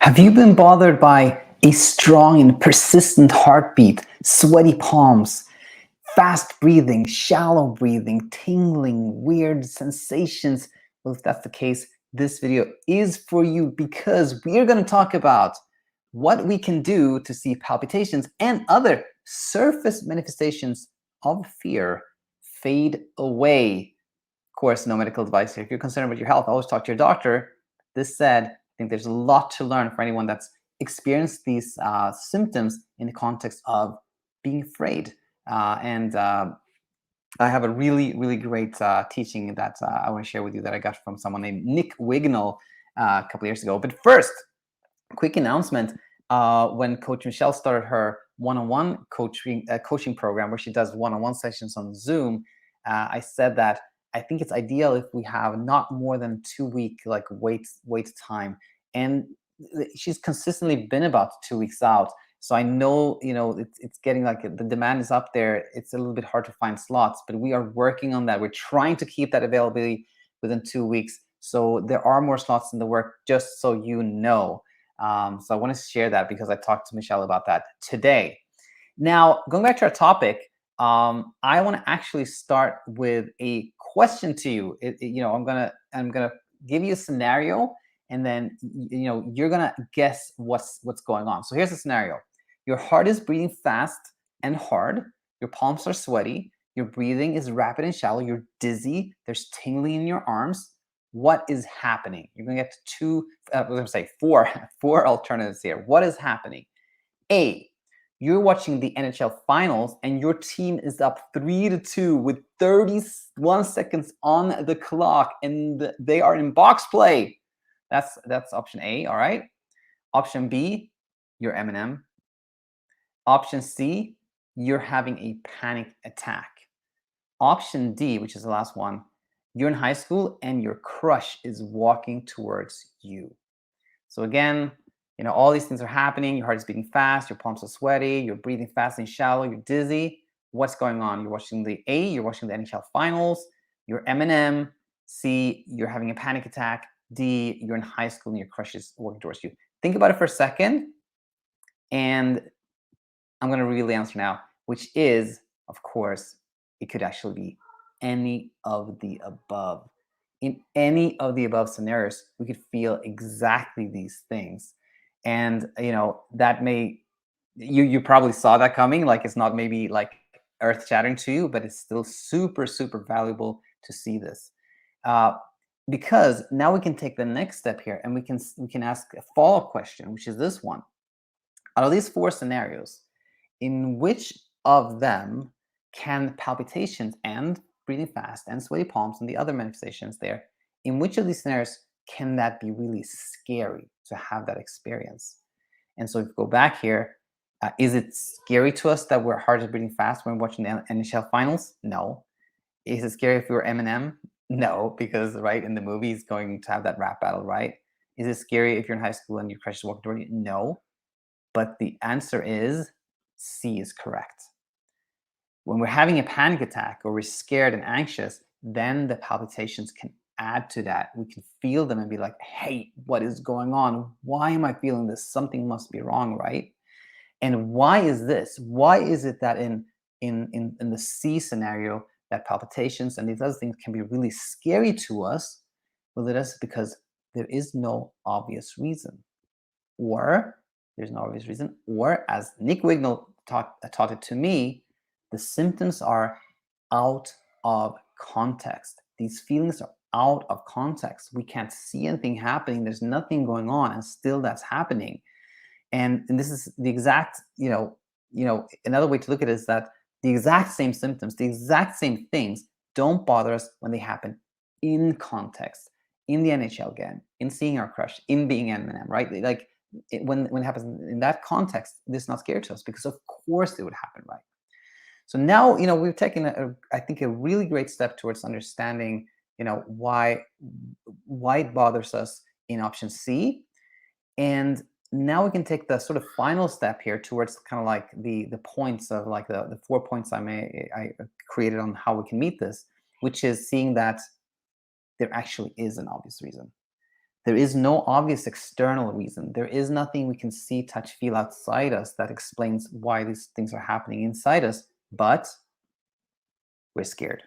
Have you been bothered by a strong and persistent heartbeat, sweaty palms, fast breathing, shallow breathing, tingling, weird sensations? Well, if that's the case, this video is for you because we're going to talk about what we can do to see palpitations and other surface manifestations of fear fade away. Of course, no medical advice here. If you're concerned about your health, always talk to your doctor. This said, I think there's a lot to learn for anyone that's experienced these symptoms in the context of being afraid. And I have a really great teaching that I want to share with you that I got from someone named Nick Wignall a couple of years ago. But first, quick announcement. When Coach Michelle started her one-on-one coaching program where she does one-on-one sessions on Zoom, I said that I think it's ideal if we have not more than 2 week wait time. And she's consistently been about 2 weeks out. So I know, it's getting like the demand is up there. It's a little bit hard to find slots, but we are working on that. We're trying to keep that availability within 2 weeks. So there are more slots in the work, just so you know. So I want to share that because I talked to Michelle about that today. Now, going back to our topic, I want to actually start with a question to you. I'm gonna give you a scenario, and then you're gonna guess what's going on. So here's the scenario: your heart is breathing fast and hard. Your palms are sweaty. Your breathing is rapid and shallow. You're dizzy. There's tingling in your arms. What is happening? You're gonna get four alternatives here. What is happening? A, you're watching the NHL finals and your team is up 3-2 with 31 seconds on the clock and they are in box play. That's option A, all right? Option B, you're Eminem. Option C, you're having a panic attack. Option D, which is the last one, you're in high school and your crush is walking towards you. So again, all these things are happening. Your heart is beating fast. Your palms are sweaty. You're breathing fast and shallow. You're dizzy. What's going on? You're watching the NHL finals. You're Eminem. C, you're having a panic attack. D, you're in high school and your crush is walking towards you. Think about it for a second. And I'm going to reveal the answer now, which is, of course, it could actually be any of the above. In any of the above scenarios, we could feel exactly these things. And, that may, you probably saw that coming. Like, it's not maybe like earth shattering to you, but it's still super valuable to see this. Because now we can take the next step here and we can ask a follow-up question, which is this one. Out of these four scenarios, in which of them can palpitations and breathing fast and sweaty palms and the other manifestations there, in which of these scenarios can that be really scary to have that experience? And so if we go back here, is it scary to us that our heart is breathing fast when watching the NHL finals? No. Is it scary if we were Eminem? No, because right in the movie he's going to have that rap battle, right? Is it scary if you're in high school and your crush is walking toward you? No. But the answer is C is correct. When we're having a panic attack or we're scared and anxious, then the palpitations can add to that. We can feel them and be like, hey, what is going on? Why am I feeling this? Something must be wrong, right? And why is this? Why is it that in the C scenario, that palpitations and these other things can be really scary to us? Well, it is because there is no obvious reason. Or there's no obvious reason. Or as Nick Wignall taught it to me, the symptoms are out of context. These feelings are out of context. We can't see anything happening. There's nothing going on, and still that's happening. And this is the exact, another way to look at it is that the exact same symptoms, the exact same things don't bother us when they happen in context, in the NHL again, in seeing our crush, in being Eminem, right? Like when it happens in that context, this is not scary to us because of course it would happen, right? So now, we've taken, I think, a really great step towards understanding, why it bothers us in option C. And now we can take the sort of final step here towards kind of like the points of like the 4 points I created on how we can meet this, which is seeing that there actually is an obvious reason. There is no obvious external reason. There is nothing we can see, touch, feel outside us that explains why these things are happening inside us, but we're scared.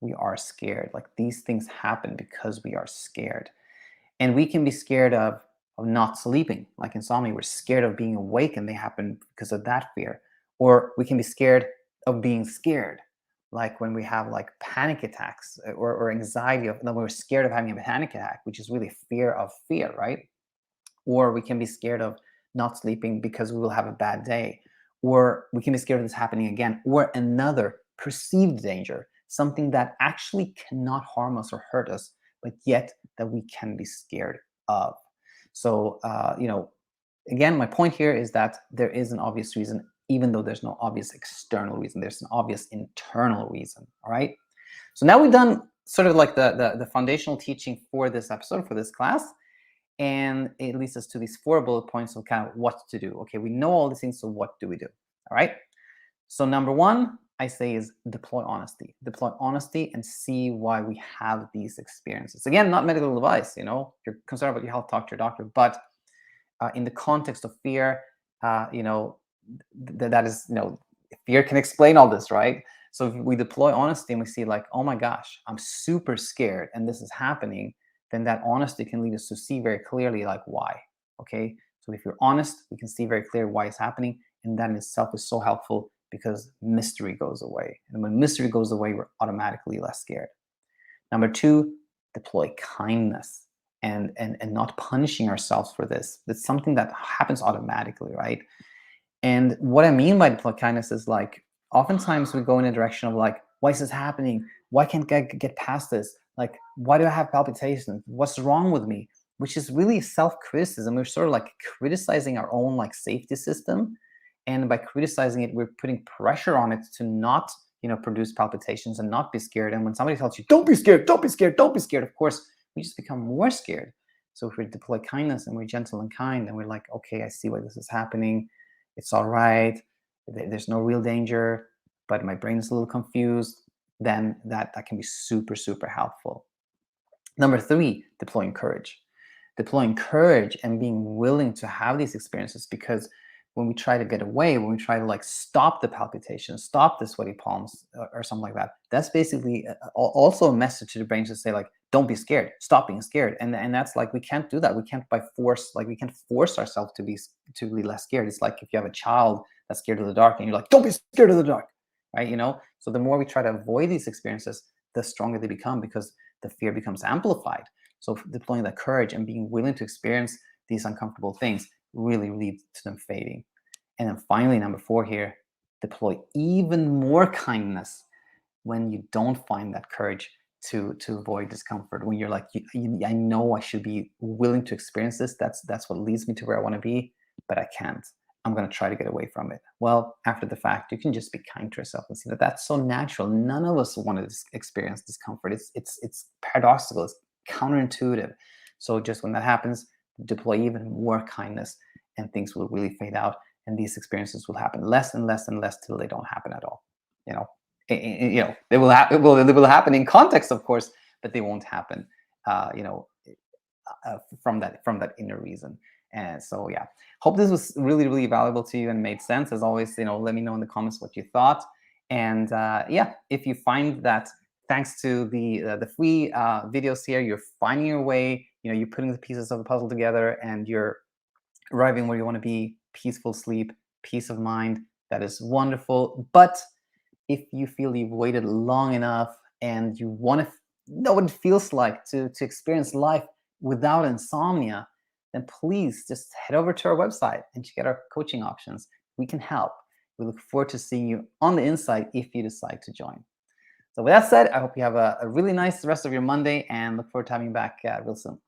We are scared. Like, these things happen because we are scared. And we can be scared of not sleeping, like insomnia. We're scared of being awake, and they happen because of that fear. Or we can be scared of being scared, like when we have like panic attacks, or anxiety of, no, we're scared of having a panic attack, which is really fear of fear, right? Or we can be scared of not sleeping because we will have a bad day. Or we can be scared of this happening again, or another perceived danger, something that actually cannot harm us or hurt us, but yet that we can be scared of. So, again, my point here is that there is an obvious reason, even though there's no obvious external reason. There's an obvious internal reason. All right. So now we've done sort of like the foundational teaching for this episode, for this class. And it leads us to these 4 bullet points of kind of what to do. Okay, we know all these things, so what do we do? All right. So number 1, I say, is deploy honesty. Deploy honesty and see why we have these experiences. Again, not medical advice. If you're concerned about your health, talk to your doctor. But in the context of fear, that is, fear can explain all this, right? So if we deploy honesty and we see like, oh my gosh, I'm super scared and this is happening, then that honesty can lead us to see very clearly like why. Okay, so if you're honest, we can see very clear why it's happening, and that in itself is so helpful because mystery goes away. And when mystery goes away, we're automatically less scared. Number 2, deploy kindness and not punishing ourselves for this. It's something that happens automatically, right? And what I mean by deploy kindness is like, oftentimes we go in a direction of like, why is this happening? Why can't I get past this? Like, why do I have palpitations? What's wrong with me? Which is really self-criticism. We're sort of like criticizing our own like safety system. And by criticizing it, we're putting pressure on it to not, produce palpitations and not be scared. And when somebody tells you, don't be scared, don't be scared, don't be scared, of course, we just become more scared. So if we deploy kindness and we're gentle and kind and we're like, okay, I see why this is happening. It's all right. There's no real danger, but my brain is a little confused. Then that can be super, super helpful. Number 3, deploying courage. Deploying courage and being willing to have these experiences, because when we try to get away, when we try to like stop the palpitations, stop the sweaty palms, or something like that, that's basically also a message to the brain to say like, don't be scared, stop being scared. And that's like, we can't do that. We can't by force, like we can't force ourselves to be less scared. It's like if you have a child that's scared of the dark and you're like, don't be scared of the dark, right? So the more we try to avoid these experiences, the stronger they become, because the fear becomes amplified. So deploying that courage and being willing to experience these uncomfortable things really leads to them fading. And then finally, number 4 here, deploy even more kindness when you don't find that courage to avoid discomfort. When you're like, I know I should be willing to experience this. That's what leads me to where I want to be, but I can't. I'm going to try to get away from it. Well, after the fact, you can just be kind to yourself and see that that's so natural. None of us want to experience discomfort. It's paradoxical. It's counterintuitive. So just when that happens, deploy even more kindness, and things will really fade out. And these experiences will happen less and less and less till they don't happen at all. They will happen in context, of course, but they won't happen, from that inner reason. And so, yeah, hope this was really, really valuable to you and made sense. As always, let me know in the comments what you thought. And yeah, if you find that thanks to the free videos here, you're finding your way, you're putting the pieces of the puzzle together, and you're arriving where you want to be, peaceful sleep, peace of mind, that is wonderful. But if you feel you've waited long enough and you want to know what it feels like to experience life without insomnia, then please just head over to our website and check out our coaching options. We can help. We look forward to seeing you on the inside if you decide to join. So with that said, I hope you have a really nice rest of your Monday, and look forward to having you back real soon.